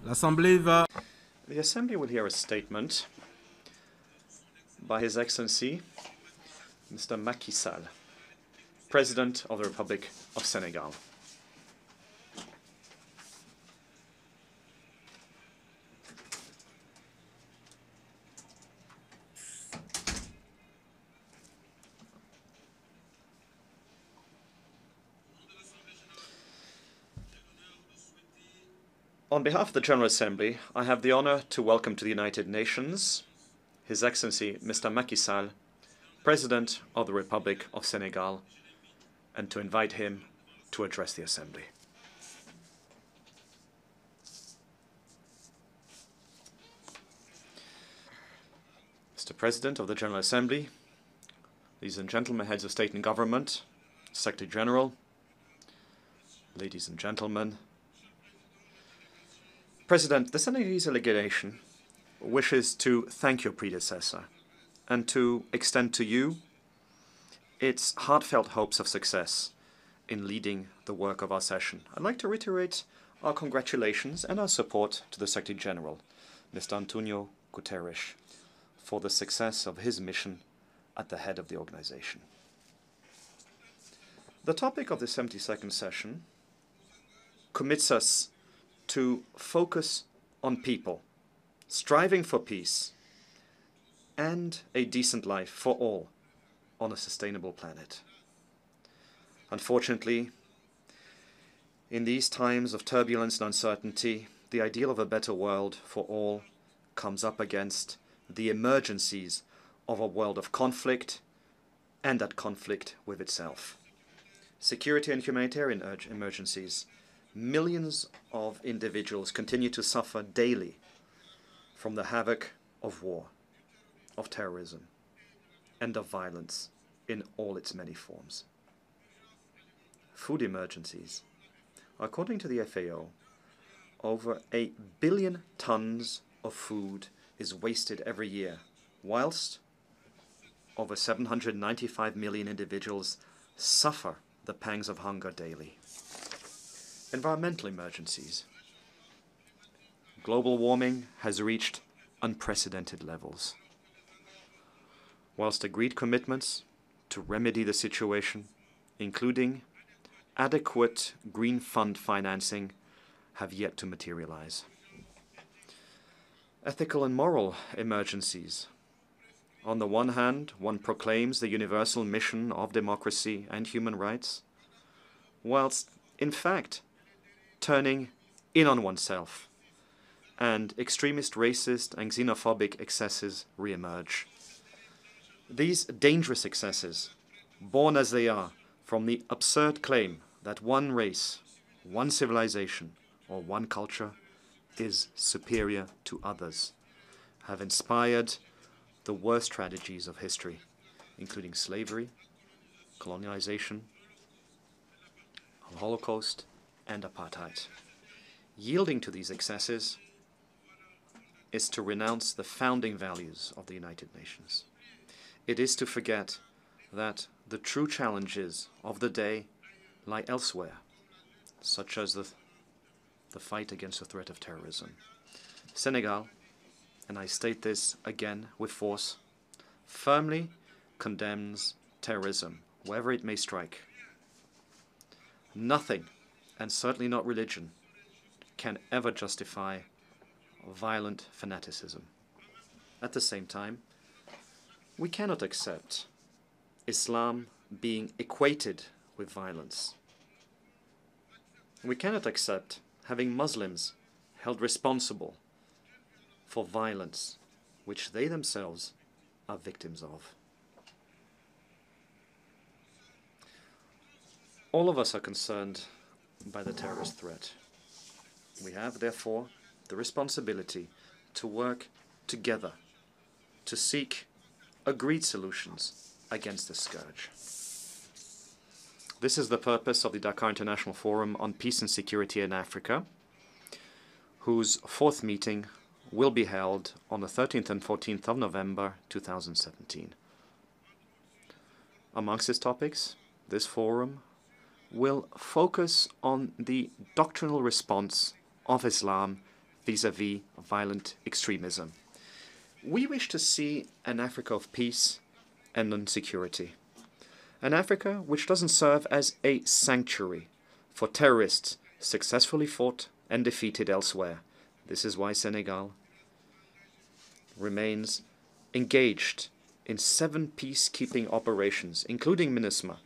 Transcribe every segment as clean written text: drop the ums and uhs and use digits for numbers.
L'Assemblée va... The Assembly will hear a statement by His Excellency Mr. Macky Sall, President of the Republic of Senegal. On behalf of the General Assembly, I have the honor to welcome to the United Nations His Excellency Mr. Macky Sall, President of the Republic of Senegal, and to invite him to address the Assembly. Mr. President of the General Assembly, ladies and gentlemen, heads of state and government, Secretary General, ladies and gentlemen, President, the Senegalese delegation wishes to thank your predecessor and to extend to you its heartfelt hopes of success in leading the work of our session. I'd like to reiterate our congratulations and our support to the Secretary General, Mr. Antonio Guterres, for the success of his mission at the head of the organization. The topic of the 72nd session commits us to focus on people, striving for peace and a decent life for all on a sustainable planet. Unfortunately, in these times of turbulence and uncertainty, the ideal of a better world for all comes up against the emergencies of a world of conflict and that conflict with itself. Security and humanitarian emergencies. Millions of individuals continue to suffer daily from the havoc of war, of terrorism, and of violence in all its many forms. Food emergencies. According to the FAO, over 1 billion tons of food is wasted every year, whilst over 795 million individuals suffer the pangs of hunger daily. Environmental emergencies. Global warming has reached unprecedented levels. Whilst agreed commitments to remedy the situation, including adequate green fund financing, have yet to materialize. Ethical and moral emergencies. On the one hand, one proclaims the universal mission of democracy and human rights, whilst, in fact, turning in on oneself, and extremist racist and xenophobic excesses re-emerge. These dangerous excesses, born as they are from the absurd claim that one race, one civilization, or one culture is superior to others, have inspired the worst tragedies of history, including slavery, colonialization, the Holocaust, and apartheid. Yielding to these excesses is to renounce the founding values of the United Nations. It is to forget that the true challenges of the day lie elsewhere, such as the fight against the threat of terrorism. Senegal, and I state this again with force, firmly condemns terrorism, wherever it may strike. Nothing, and certainly not religion, can ever justify violent fanaticism. At the same time, we cannot accept Islam being equated with violence. We cannot accept having Muslims held responsible for violence which they themselves are victims of. All of us are concerned by the terrorist threat. We have, therefore, the responsibility to work together to seek agreed solutions against this scourge. This is the purpose of the Dakar International Forum on Peace and Security in Africa, whose fourth meeting will be held on the 13th and 14th of November 2017. Amongst its topics, this forum will focus on the doctrinal response of Islam vis-à-vis violent extremism. We wish to see an Africa of peace and non-security. An Africa which doesn't serve as a sanctuary for terrorists successfully fought and defeated elsewhere. This is why Senegal remains engaged in 7 peacekeeping operations, including MINUSMA,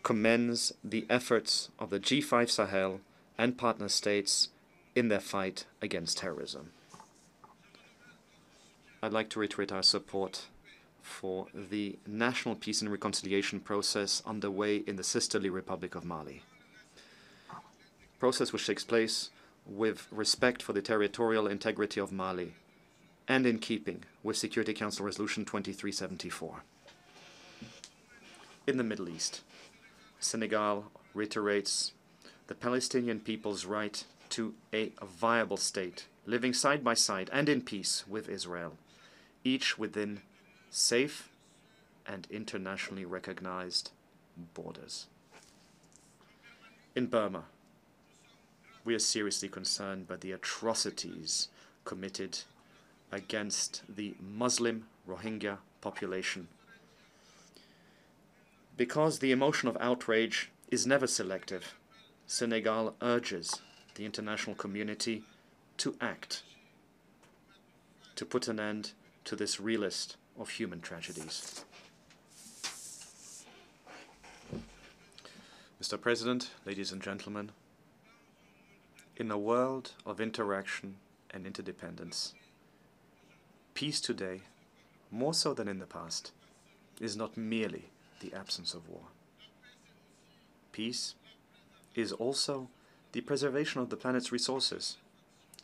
commends the efforts of the G5 Sahel and partner states in their fight against terrorism. I'd like to reiterate our support for the national peace and reconciliation process underway in the sisterly Republic of Mali. Process which takes place with respect for the territorial integrity of Mali and in keeping with Security Council Resolution 2374. In the Middle East, Senegal reiterates the Palestinian people's right to a viable state, living side by side and in peace with Israel, each within safe and internationally recognized borders. In Burma, we are seriously concerned by the atrocities committed against the Muslim Rohingya population. Because the emotion of outrage is never selective, Senegal urges the international community to act, to put an end to this realist of human tragedies. Mr. President, ladies and gentlemen, in a world of interaction and interdependence, peace today, more so than in the past, is not merely the absence of war. Peace is also the preservation of the planet's resources,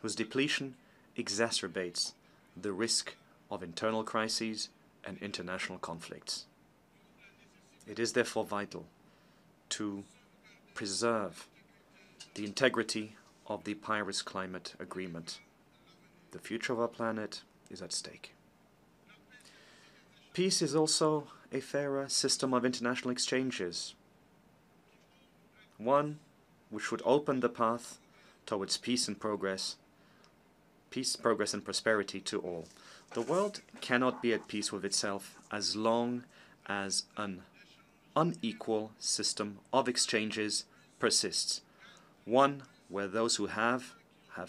whose depletion exacerbates the risk of internal crises and international conflicts. It is therefore vital to preserve the integrity of the Paris Climate Agreement. The future of our planet is at stake. Peace is also a fairer system of international exchanges, one which would open the path towards peace, progress and prosperity to all. The world cannot be at peace with itself as long as an unequal system of exchanges persists, one where those who have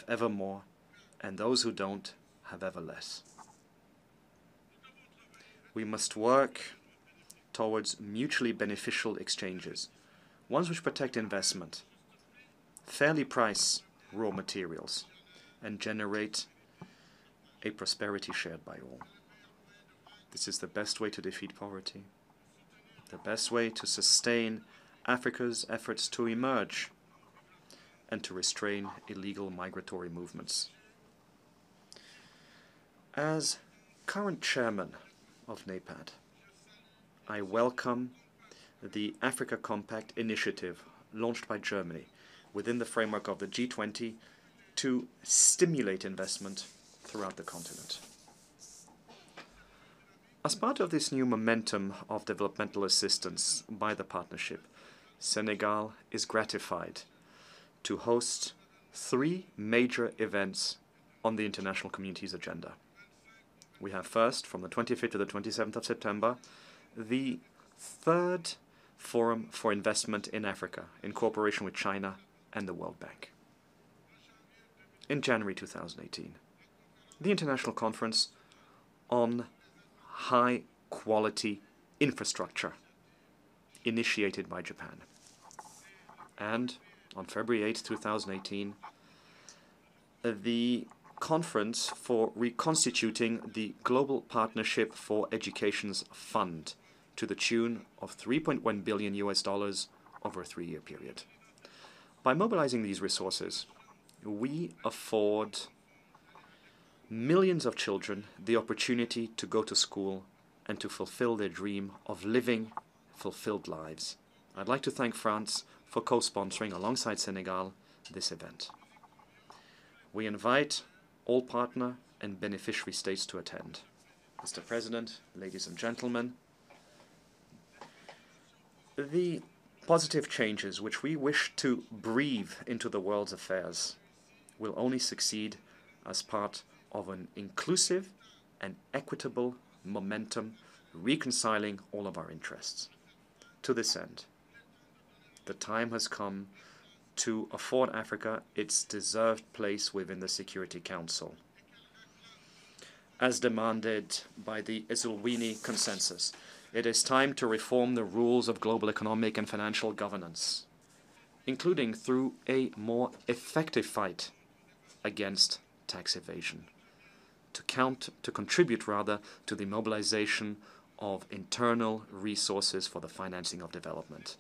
ever more, and those who don't have ever less. We must work towards mutually beneficial exchanges, ones which protect investment, fairly price raw materials, and generate a prosperity shared by all. This is the best way to defeat poverty, the best way to sustain Africa's efforts to emerge and to restrain illegal migratory movements. As current chairman of NEPAD, I welcome the Africa Compact initiative launched by Germany within the framework of the G20 to stimulate investment throughout the continent. As part of this new momentum of developmental assistance by the partnership, Senegal is gratified to host 3 major events on the international community's agenda. We have first, from the 25th to the 27th of September, the 3rd Forum for Investment in Africa in cooperation with China and the World Bank. In January 2018, the International Conference on High-Quality Infrastructure, initiated by Japan. And on February 8, 2018, the Conference for Reconstituting the Global Partnership for Education's Fund to the tune of $3.1 billion over a 3-year period. By mobilizing these resources, we afford millions of children the opportunity to go to school and to fulfill their dream of living fulfilled lives. I'd like to thank France for co-sponsoring alongside Senegal this event. We invite all partner and beneficiary states to attend. Mr. President, ladies and gentlemen, the positive changes which we wish to breathe into the world's affairs will only succeed as part of an inclusive and equitable momentum reconciling all of our interests. To this end, the time has come to afford Africa its deserved place within the Security Council. As demanded by the Eswatini Consensus, it is time to reform the rules of global economic and financial governance, including through a more effective fight against tax evasion, to contribute to the mobilization of internal resources for the financing of development.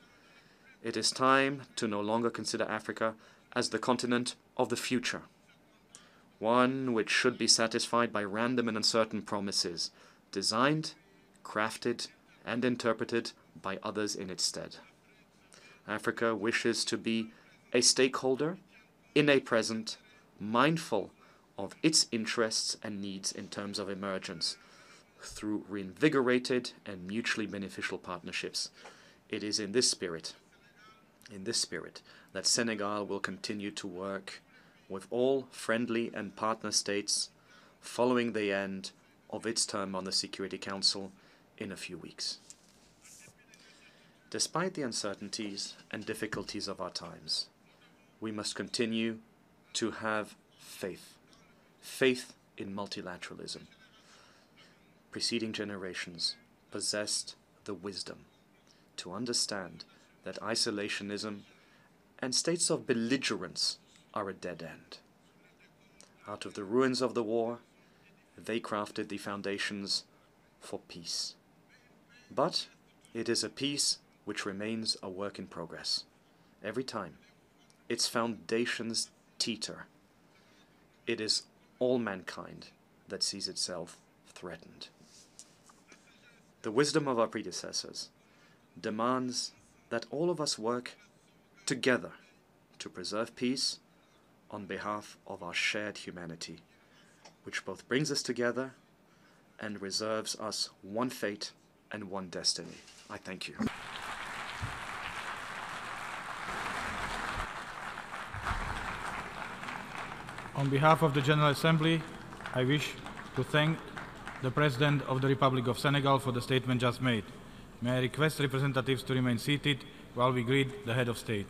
It is time to no longer consider Africa as the continent of the future, one which should be satisfied by random and uncertain promises, designed, crafted, and interpreted by others in its stead. Africa wishes to be a stakeholder in a present, mindful of its interests and needs in terms of emergence, through reinvigorated and mutually beneficial partnerships. It is in this spirit that Senegal will continue to work with all friendly and partner states following the end of its term on the Security Council in a few weeks. Despite the uncertainties and difficulties of our times, we must continue to have faith in multilateralism. Preceding generations possessed the wisdom to understand that isolationism and states of belligerence are a dead end. Out of the ruins of the war, they crafted the foundations for peace. But it is a peace which remains a work in progress. Every time its foundations teeter, it is all mankind that sees itself threatened. The wisdom of our predecessors demands that all of us work together to preserve peace on behalf of our shared humanity, which both brings us together and reserves us one fate and one destiny. I thank you. On behalf of the General Assembly, I wish to thank the President of the Republic of Senegal for the statement just made. May I request representatives to remain seated while we greet the Head of State.